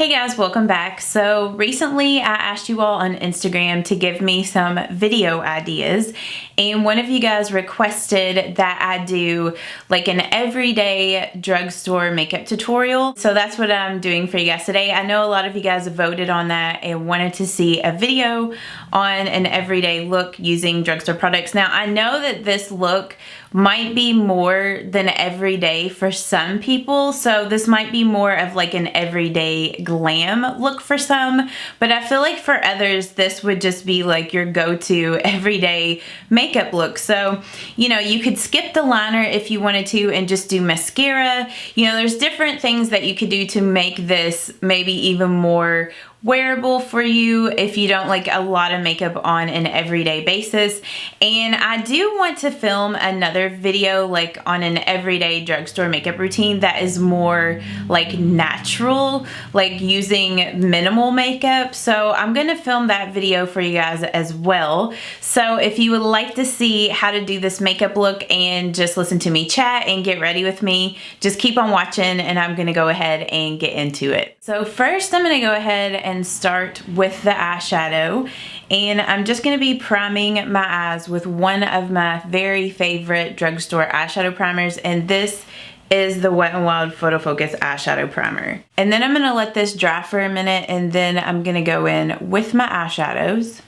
Hey guys, welcome back. So recently I asked you all on Instagram to give me some video ideas, and one of you guys requested that I do like an everyday drugstore makeup tutorial. So that's what I'm doing for you guys today. I know a lot of you guys voted on that and wanted to see a video on an everyday look using drugstore products. Now I know that this look might be more than everyday for some people, so this might be more of like an everyday glam look for some, but I feel like for others this would just be like your go-to everyday makeup look. So you know, you could skip the liner if you wanted to and just do mascara. You know, there's different things that you could do to make this maybe even more wearable for you if you don't like a lot of makeup on an everyday basis. And I do want to film another video like on an everyday drugstore makeup routine that is more like natural, like using minimal makeup. So I'm gonna film that video for you guys as well. So if you would like to see how to do this makeup look and just listen to me chat and get ready with me, just keep on watching and I'm gonna go ahead and get into it. So first I'm gonna go ahead and start with the eyeshadow, and I'm just going to be priming my eyes with one of my very favorite drugstore eyeshadow primers, and this is the Wet n Wild Photo Focus eyeshadow primer. And then I'm going to let this dry for a minute, and then I'm going to go in with my eyeshadows.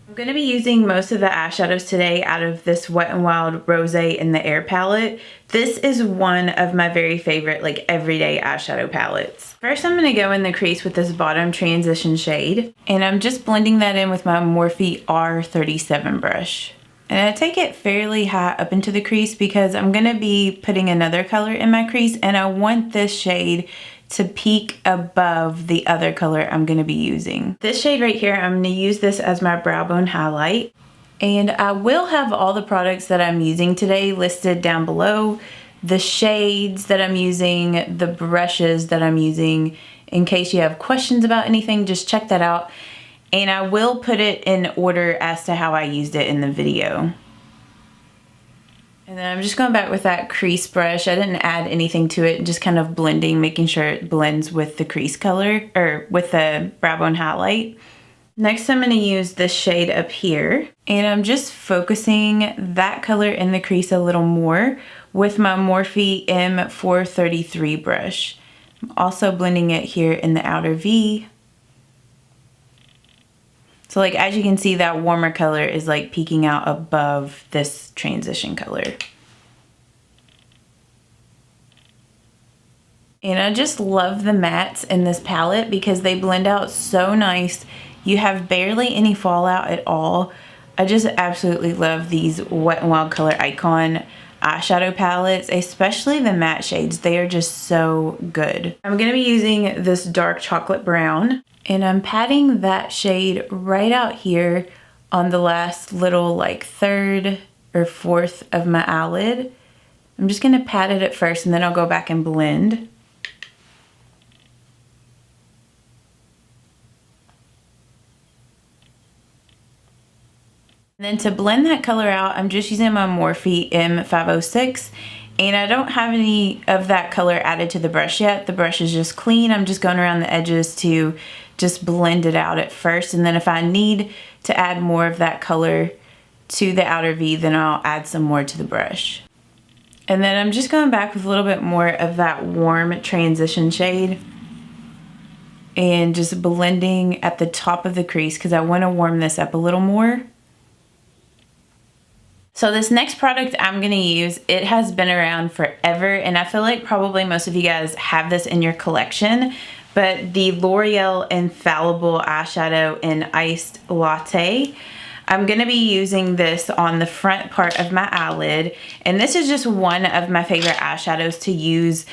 I'm going to be using most of the eyeshadows today out of this Wet n Wild Rose in the Air palette. This is one of my very favorite like everyday eyeshadow palettes. First I'm going to go in the crease with this bottom transition shade, and I'm just blending that in with my Morphe R37 brush. And I take it fairly high up into the crease because I'm going to be putting another color in my crease, and I want this shade to peak above the other color I'm going to be using. This shade right here, I'm going to use this as my brow bone highlight. And I will have all the products that I'm using today listed down below, the shades that I'm using, the brushes that I'm using. In case you have questions about anything, just check that out. And I will put it in order as to how I used it in the video. And then I'm just going back with that crease brush. I didn't add anything to it, just kind of blending, making sure it blends with the crease color, or with the brow bone highlight. Next I'm going to use this shade up here, and I'm just focusing that color in the crease a little more with my Morphe M433 brush. I'm also blending it here in the outer V. So like as you can see, that warmer color is like peeking out above this transition color. And I just love the mattes in this palette because they blend out so nice. You have barely any fallout at all. I just absolutely love these Wet n Wild Color Icon eyeshadow palettes, especially the matte shades. They are just so good. I'm going to be using this dark chocolate brown, and I'm patting that shade right out here on the last little like third or fourth of my eyelid. I'm just going to pat it at first, and then I'll go back and blend. And then to blend that color out, I'm just using my Morphe M506, and I don't have any of that color added to the brush yet. The brush is just clean. I'm just going around the edges to just blend it out at first, and then if I need to add more of that color to the outer V, then I'll add some more to the brush. And then I'm just going back with a little bit more of that warm transition shade and just blending at the top of the crease because I want to warm this up a little more. So this next product I'm going to use, it has been around forever, and I feel like probably most of you guys have this in your collection, but the L'Oreal Infallible Eyeshadow in Iced Latte. I'm going to be using this on the front part of my eyelid, and this is just one of my favorite eyeshadows to use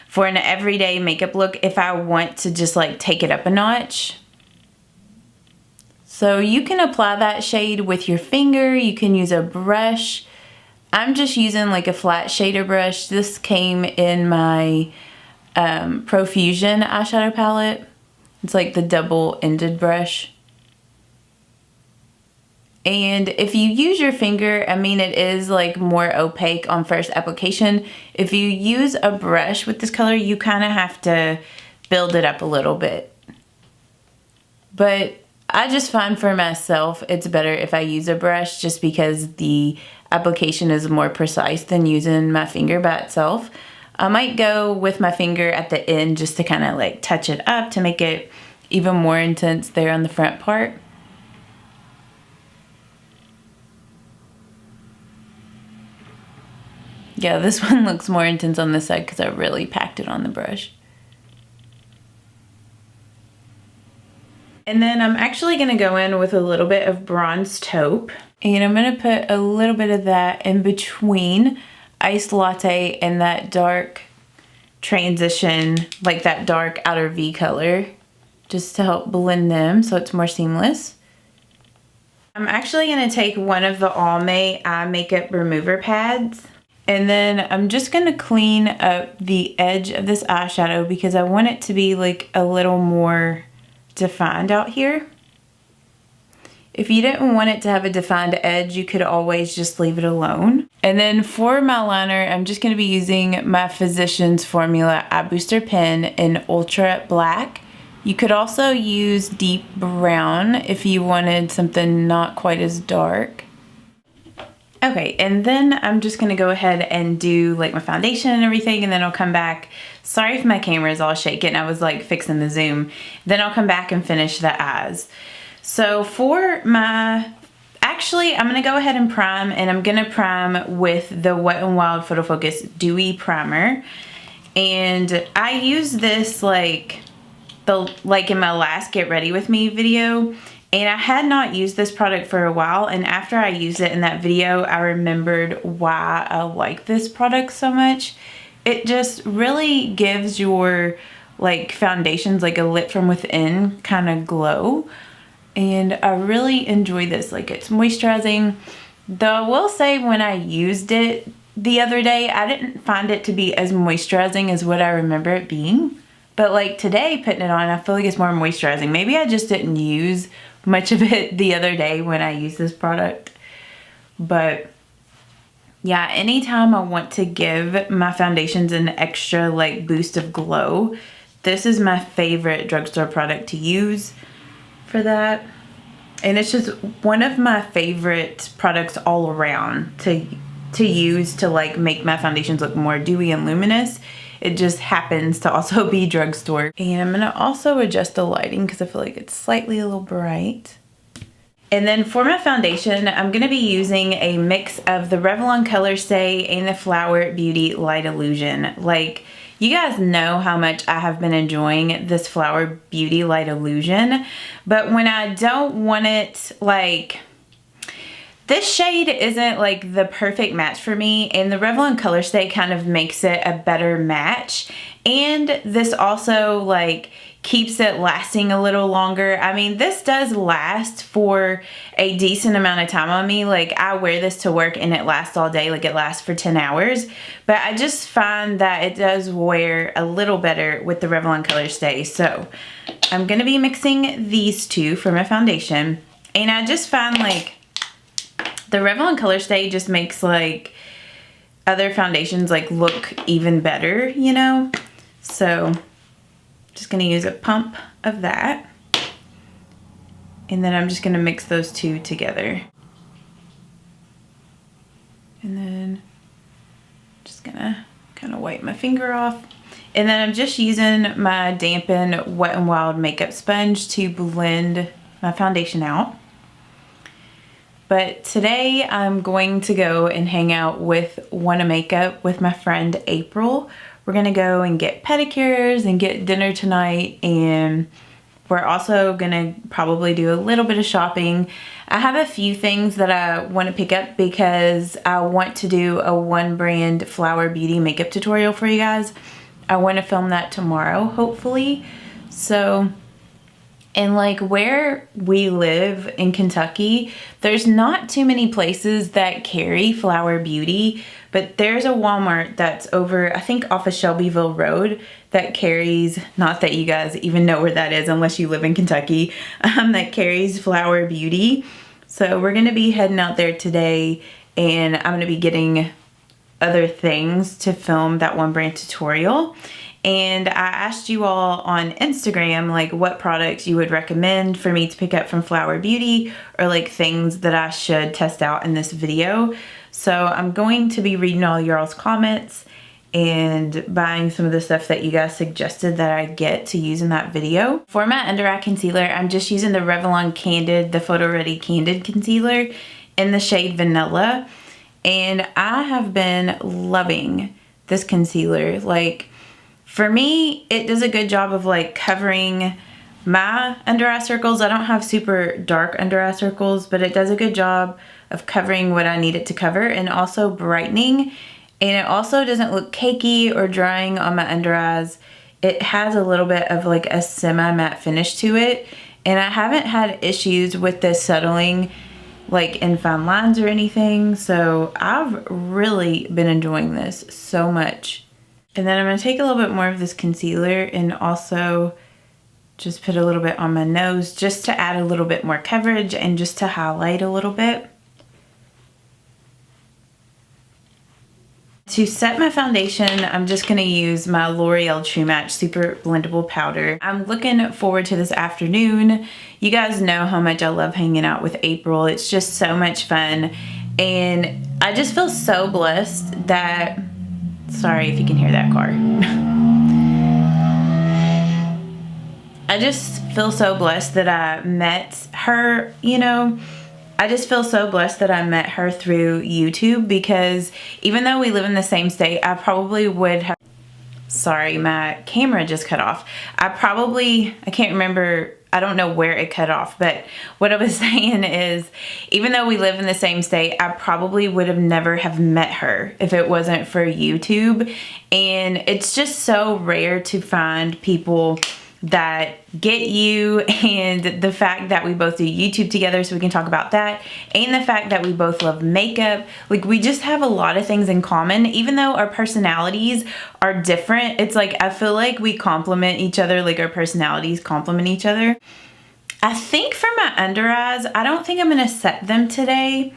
for an everyday makeup look if I want to just like take it up a notch. So you can apply that shade with your finger, you can use a brush. I'm just using like a flat shader brush. This came in my Profusion eyeshadow palette. It's like the double-ended brush. And if you use your finger, I mean, it is like more opaque on first application. If you use a brush with this color, you kind of have to build it up a little bit. But I just find for myself, it's better if I use a brush just because the application is more precise than using my finger by itself. I might go with my finger at the end just to kind of like touch it up to make it even more intense there on the front part. Yeah, this one looks more intense on this side because I really packed it on the brush. And then I'm actually going to go in with a little bit of bronze taupe. And I'm going to put a little bit of that in between Iced Latte and that dark transition, like that dark outer V color, just to help blend them so it's more seamless. I'm actually going to take one of the Almay eye makeup remover pads. And then I'm just going to clean up the edge of this eyeshadow because I want it to be like a little more defined out here. If you didn't want it to have a defined edge, you could always just leave it alone. And then for my liner, I'm just going to be using my Physicians Formula Eye Booster Pen in Ultra Black. You could also use Deep Brown if you wanted something not quite as dark. Okay, and then I'm just gonna go ahead and do like my foundation and everything, and then I'll come back. Sorry if my camera is all shaking, I was like fixing the zoom. Then I'll come back and finish the eyes. So for my, actually I'm gonna go ahead and prime, and I'm gonna prime with the Wet n Wild Photo Focus Dewy Primer. And I use this like in my last Get Ready With Me video. And I had not used this product for a while, and after I used it in that video, I remembered why I like this product so much. It just really gives your like foundations like a lit from within kind of glow. And I really enjoy this. Like, it's moisturizing. Though I will say when I used it the other day, I didn't find it to be as moisturizing as what I remember it being. But like today, putting it on, I feel like it's more moisturizing. Maybe I just didn't use much of it the other day when I used this product. But yeah, anytime I want to give my foundations an extra like boost of glow, this is my favorite drugstore product to use for that. And it's just one of my favorite products all around to use to like make my foundations look more dewy and luminous. It just happens to also be drugstore. And I'm gonna also adjust the lighting because I feel like it's slightly a little bright. And then for my foundation, I'm gonna be using a mix of the Revlon Color Stay and the Flower Beauty Light Illusion. Like, you guys know how much I have been enjoying this Flower Beauty Light Illusion, but when I don't want it, like, this shade isn't like the perfect match for me, and the Revlon Color Stay kind of makes it a better match. And this also like keeps it lasting a little longer. I mean, this does last for a decent amount of time on me. Like, I wear this to work and it lasts all day. Like, it lasts for 10 hours. But I just find that it does wear a little better with the Revlon Color Stay. So I'm gonna be mixing these two for my foundation. And I just find like the Revlon Color Stay just makes like other foundations like look even better, you know? So just gonna use a pump of that. And then I'm just gonna mix those two together. And then just gonna kind of wipe my finger off. And then I'm just using my dampen Wet n Wild makeup sponge to blend my foundation out. But today I'm going to go and hang out with Wanna Makeup with my friend April. We're gonna go and get pedicures and get dinner tonight, and we're also gonna probably do a little bit of shopping. I have a few things that I want to pick up because I want to do a one brand Flower Beauty makeup tutorial for you guys. I want to film that tomorrow, hopefully. So, and like where we live in Kentucky, there's not too many places that carry Flower Beauty, but there's a Walmart that's over, I think off of Shelbyville Road, that carries, not that you guys even know where that is unless you live in Kentucky, that carries Flower Beauty. So we're gonna be heading out there today, and I'm gonna be getting other things to film that one brand tutorial. And I asked you all on Instagram like what products you would recommend for me to pick up from Flower Beauty, or like things that I should test out in this video. So I'm going to be reading all y'all's comments and buying some of the stuff that you guys suggested that I get to use in that video. For my under eye concealer, I'm just using the Revlon Candid, the Photo Ready Candid Concealer in the shade Vanilla. And I have been loving this concealer. Like, for me, it does a good job of like covering my under eye circles. I don't have super dark under eye circles, but it does a good job of covering what I need it to cover, and also brightening. And it also doesn't look cakey or drying on my under eyes. It has a little bit of like a semi-matte finish to it. And I haven't had issues with this settling like in fine lines or anything. So I've really been enjoying this so much. And then I'm going to take a little bit more of this concealer and also just put a little bit on my nose just to add a little bit more coverage and just to highlight a little bit. To set my foundation, I'm just going to use my L'Oreal True Match Super Blendable Powder. I'm looking forward to this afternoon. You guys know how much I love hanging out with April. It's just so much fun. And I just feel so blessed that... Sorry if you can hear that car. I just feel so blessed that I met her, you know. I just feel so blessed that I met her through YouTube, because even though we live in the same state, I probably would have... Sorry, my camera just cut off. I can't remember, I don't know where it cut off, but what I was saying is, even though we live in the same state, I probably would have never have met her if it wasn't for YouTube. And it's just so rare to find people that get you, and the fact that we both do YouTube together, so we can talk about that, and the fact that we both love makeup. Like, we just have a lot of things in common. Even though our personalities are different, it's like I feel like we complement each other, like our personalities complement each other. I think for my under eyes, I don't think I'm gonna set them today,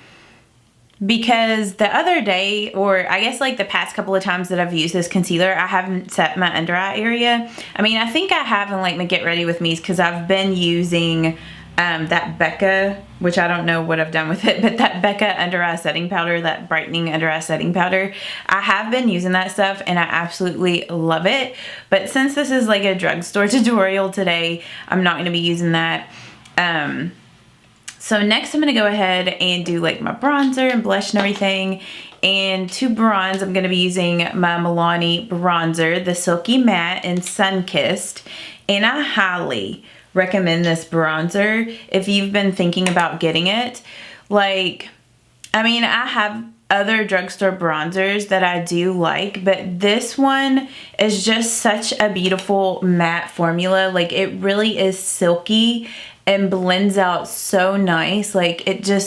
because the other day, or I guess like the past couple of times that I've used this concealer, I haven't set my under eye area. I mean, I think I have in like my Get Ready With Me's, because I've been using that Becca, which I don't know what I've done with it, but that Becca under eye setting powder, that brightening under eye setting powder, I have been using that stuff and I absolutely love it. But since this is like a drugstore tutorial today, I'm not going to be using that. So next I'm going to go ahead and do like my bronzer and blush and everything. And to bronze, I'm going to be using my Milani bronzer, the Silky Matte in Sunkissed. And I highly recommend this bronzer if you've been thinking about getting it. Like, I mean, I have other drugstore bronzers that I do like, but this one is just such a beautiful matte formula. Like, it really is silky and blends out so nice. Like, it's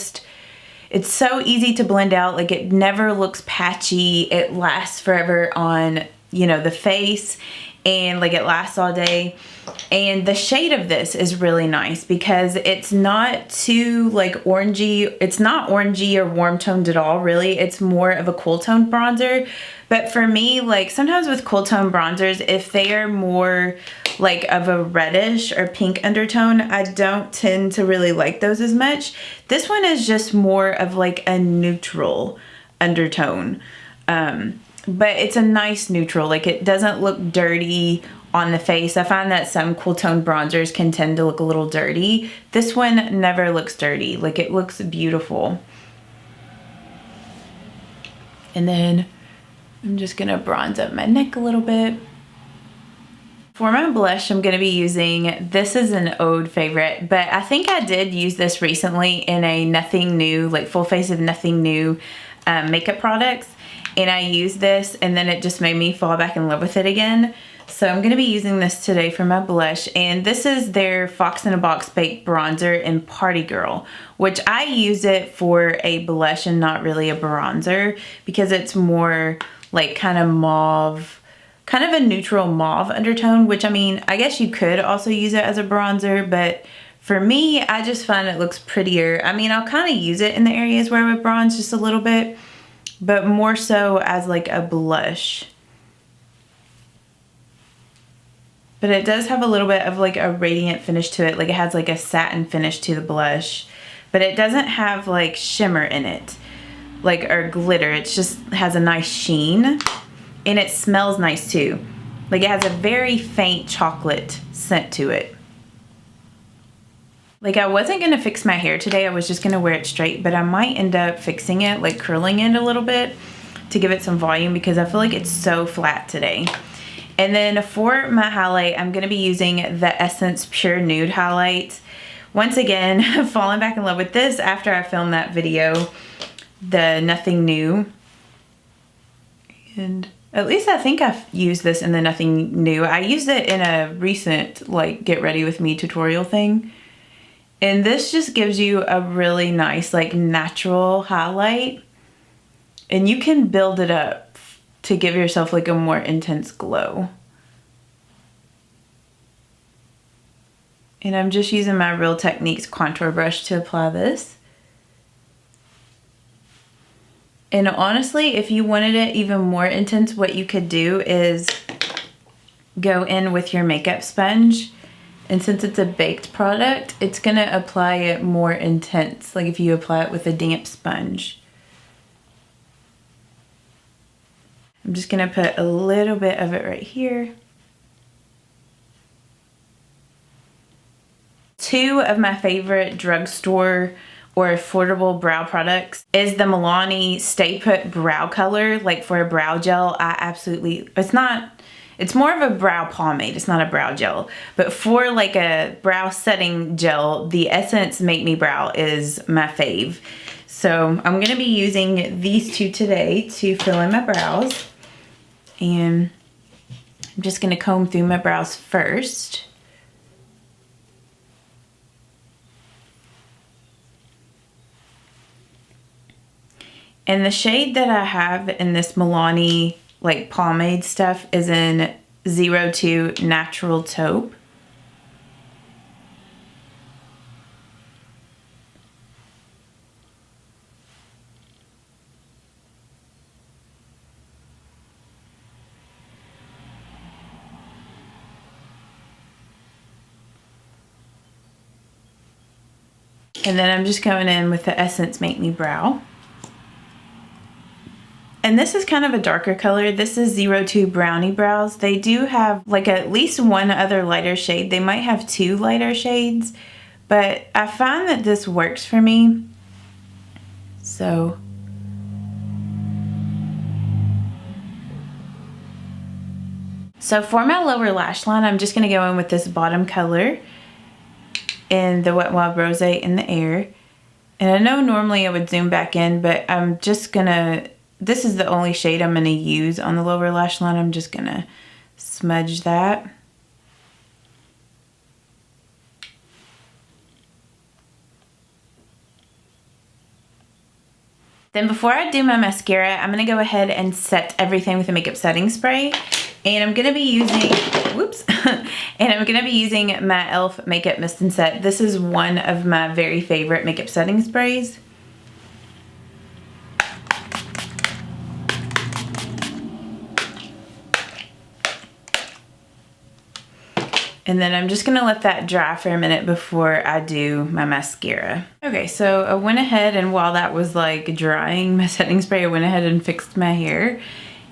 so easy to blend out. Like, it never looks patchy. It lasts forever on, you know, the face, and like it lasts all day. And the shade of this is really nice because it's not too like orangey. It's not orangey or warm toned at all, really. It's more of a cool toned bronzer. But for me, like sometimes with cool tone bronzers, if they are more like of a reddish or pink undertone, I don't tend to really like those as much. This one is just more of like a neutral undertone. But it's a nice neutral. Like, it doesn't look dirty on the face. I find that some cool tone bronzers can tend to look a little dirty. This one never looks dirty. Like, it looks beautiful. And then I'm just gonna bronze up my neck a little bit. For my blush, I'm gonna be using, this is an old favorite, but I think I did use this recently in a Nothing New, like Full Face of Nothing New makeup products. And I used this and then it just made me fall back in love with it again. So I'm going to be using this today for my blush. And this is their Fox in a Box Baked Bronzer in Party Girl, which I use it for a blush and not really a bronzer because it's more like kind of mauve, kind of a neutral mauve undertone, which I mean, I guess you could also use it as a bronzer, but For me, I just find it looks prettier. I mean, I'll kind of use it in the areas where I would bronze just a little bit, but more so as like a blush. But it does have a little bit of like a radiant finish to it. Like it has like a satin finish to the blush, but it doesn't have like shimmer in it, like, or glitter. It just has a nice sheen, and it smells nice too. Like it has a very faint chocolate scent to it. Like I wasn't gonna fix my hair today. I was just gonna wear it straight, but I might end up fixing it, like curling it a little bit to give it some volume because I feel like it's so flat today. And then for my highlight, I'm going to be using the Essence Pure Nude highlight. Once again, falling back in love with this after I filmed that video, the Nothing New. And at least I think I've used this in the Nothing New. I used it in a recent like get ready with me tutorial thing. And this just gives you a really nice like natural highlight. And you can build it up to give yourself like a more intense glow. And I'm just using my Real Techniques contour brush to apply this. And honestly, if you wanted it even more intense, what you could do is go in with your makeup sponge. And since it's a baked product, it's gonna apply it more intense, like if you apply it with a damp sponge. I'm just gonna put a little bit of it right here. Two of my favorite drugstore or affordable brow products is the Milani Stay Put Brow Color. Like for a brow gel, I absolutely, it's more of a brow pomade, it's not a brow gel. But for like a brow setting gel, the Essence Make Me Brow is my fave. So I'm gonna be using these two today to fill in my brows. And I'm just gonna comb through my brows first. And the shade that I have in this Milani like pomade stuff is in 02 Natural Taupe. And then I'm just going in with the Essence Make Me Brow. And this is kind of a darker color. This is 02 Brownie Brows. They do have like at least one other lighter shade. They might have two lighter shades, but I find that this works for me. So for my lower lash line, I'm just gonna go in with this bottom color in the Wet n Wild Rose in the Air. And I know normally I would zoom back in, but I'm just gonna, this is the only shade I'm gonna use on the lower lash line. I'm just gonna smudge that. Then before I do my mascara, I'm gonna go ahead and set everything with a makeup setting spray. And I'm gonna be using, whoops, and I'm gonna be using my e.l.f. Makeup Mist and Set. This is one of my very favorite makeup setting sprays. And then I'm just gonna let that dry for a minute before I do my mascara. Okay, so I went ahead and while that was like drying my setting spray, I went ahead and fixed my hair.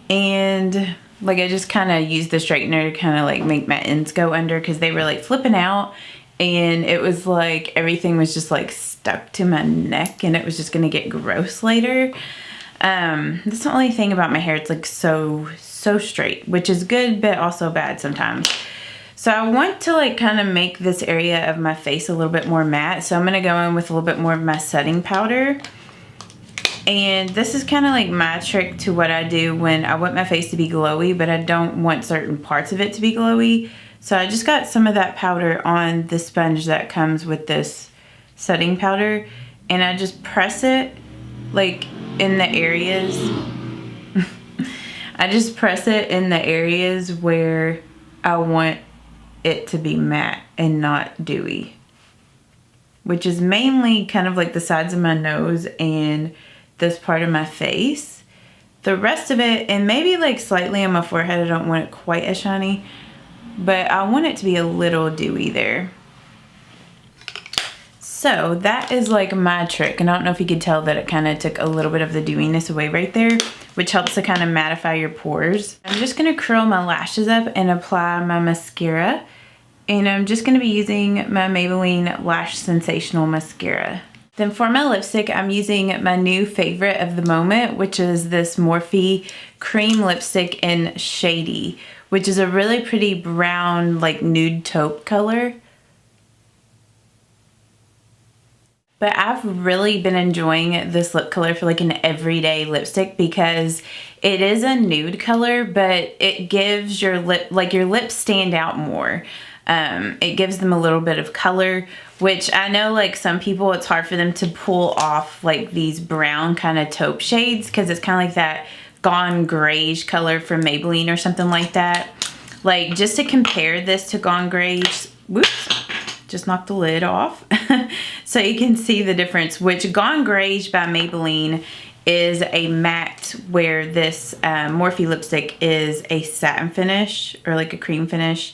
And like I just kind of used the straightener to kind of like make my ends go under because they were like flipping out. And it was like everything was just like stuck to my neck and it was just gonna get gross later. That's the only thing about my hair. It's like so straight, which is good but also bad sometimes. So I want to like kind of make this area of my face a little bit more matte. So I'm gonna go in with a little bit more of my setting powder. And this is kind of like my trick to what I do when I want my face to be glowy, but I don't want certain parts of it to be glowy. So I just got some of that powder on the sponge that comes with this setting powder. And I just press it like in the areas. I just press it in the areas where I want it to be matte and not dewy. which is mainly kind of like the sides of my nose and this part of my face. The rest of it, and maybe like slightly on my forehead, I don't want it quite as shiny, but I want it to be a little dewy there. So that is like my trick, and I don't know if you could tell that it kind of took a little bit of the dewiness away right there, which helps to kind of mattify your pores. I'm just gonna curl my lashes up and apply my mascara, and I'm just gonna be using my Maybelline Lash Sensational Mascara. Then for my lipstick, I'm using my new favorite of the moment, which is this Morphe cream lipstick in Shady, which is a really pretty brown, like nude taupe color. But I've really been enjoying this lip color for like an everyday lipstick because it is a nude color, but it gives your lip, like your lips stand out more. It gives them a little bit of color, which I know like some people, it's hard for them to pull off like these brown kind of taupe shades because it's kind of like that Gone Grayish color from Maybelline or something like that. Like just to compare this to Gone Grayish, whoops, just knocked the lid off. So you can see the difference, which Gone Grayish by Maybelline is a matte, where this Morphe lipstick is a satin finish or like a cream finish.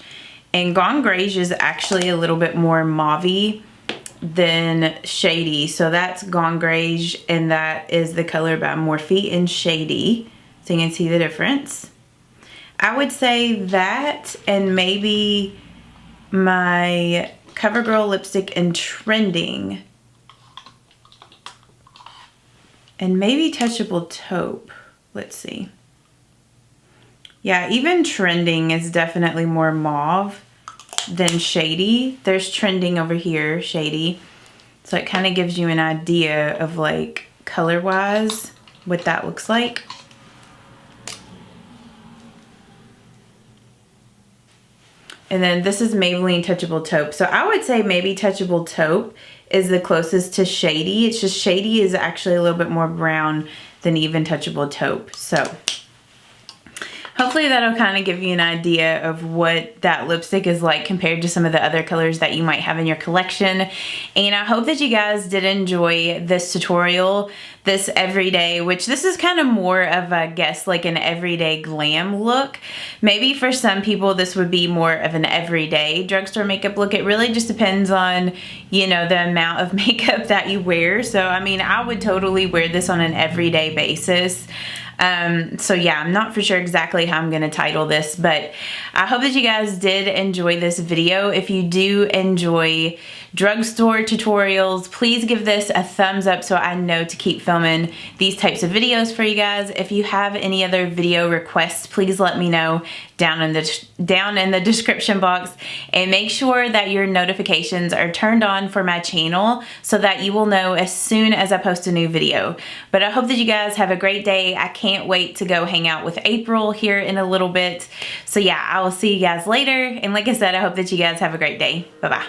And Gone Grayish is actually a little bit more mauve-y than Shady. So that's Gone Grayish, and that is the color by Morphe in Shady. So you can see the difference. I would say that, and maybe my CoverGirl lipstick in Trending, and maybe Touchable Taupe. Let's see. Yeah, even Trending is definitely more mauve than Shady. There's Trending over here, Shady. So it kind of gives you an idea of like color-wise what that looks like. And then this is Maybelline Touchable Taupe. So I would say maybe Touchable Taupe is the closest to Shady. It's just Shady is actually a little bit more brown than even Touchable Taupe. So hopefully that'll kind of give you an idea of what that lipstick is like compared to some of the other colors that you might have in your collection. And I hope that you guys did enjoy this tutorial, this everyday, which this is kind of more of, I guess, like an everyday glam look. Maybe for some people this would be more of an everyday drugstore makeup look. It really just depends on, you know, the amount of makeup that you wear. So I mean, I would totally wear this on an everyday basis. So yeah, I'm not for sure exactly how I'm going to title this, but I hope that you guys did enjoy this video. If you do enjoy drugstore tutorials, please give this a thumbs up so I know to keep filming these types of videos for you guys. If you have any other video requests, please let me know down in the description box, and make sure that your notifications are turned on for my channel so that you will know as soon as I post a new video. But I hope that you guys have a great day. I can't wait to go hang out with April here in a little bit. So yeah, I will see you guys later. And like I said, I hope that you guys have a great day. Bye-bye.